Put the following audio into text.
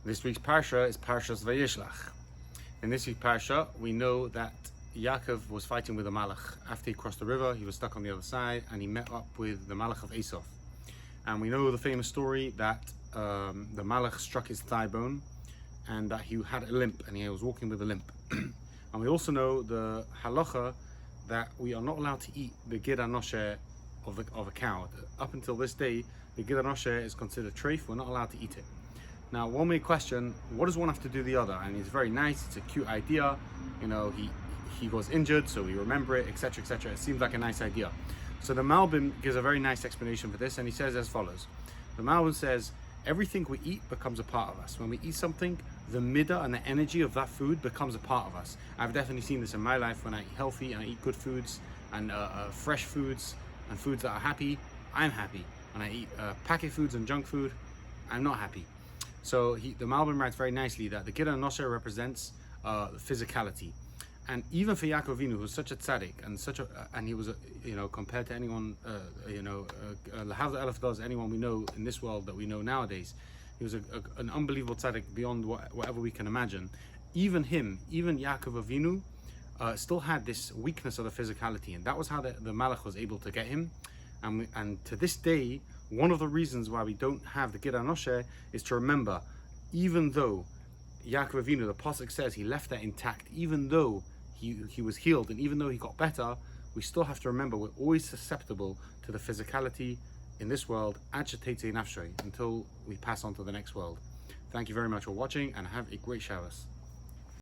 This week's parsha is Parshas Vayishlach. In this week's parsha, we know that Yaakov was fighting with the Malach. After he crossed the river, he was stuck on the other side, and he met up with the Malach of Esau. And we know the famous story that the Malach struck his thigh bone, and that he had a limp, and he was walking with a limp. And we also know the halacha that we are not allowed to eat the gid anoshe of a cow. Up until this day, the gid anoshe is considered treif. We're not allowed to eat it. Now, one may question, what does one have to do the other? And it's very nice, it's a cute idea. You know, he was injured, so we remember it, etc., etc. It seems like a nice idea. So the Malbim gives a very nice explanation for this, and he says as follows. The Malbim says, everything we eat becomes a part of us. When we eat something, the midah and the energy of that food becomes a part of us. I've definitely seen this in my life when I eat healthy and I eat good foods and fresh foods and foods that are happy, I'm happy. When I eat packet foods and junk food, I'm not happy. So the Malbim writes very nicely that the Gid HaNosher represents physicality, and even for Yaakov Avinu, who's such a tzaddik and he was compared to anyone Lahav Elef does anyone we know in this world that we know nowadays, he was an unbelievable tzaddik beyond whatever we can imagine. Even Yaakov Avinu still had this weakness of the physicality, and that was how the Malach was able to get him. And to this day, one of the reasons why we don't have the Gid HaNosher is to remember, even though Yaakov Avinu, the psak says, he left that intact, even though he was healed, and even though he got better, we still have to remember we're always susceptible to the physicality in this world, until we pass on to the next world. Thank you very much for watching, and have a great Shabbos.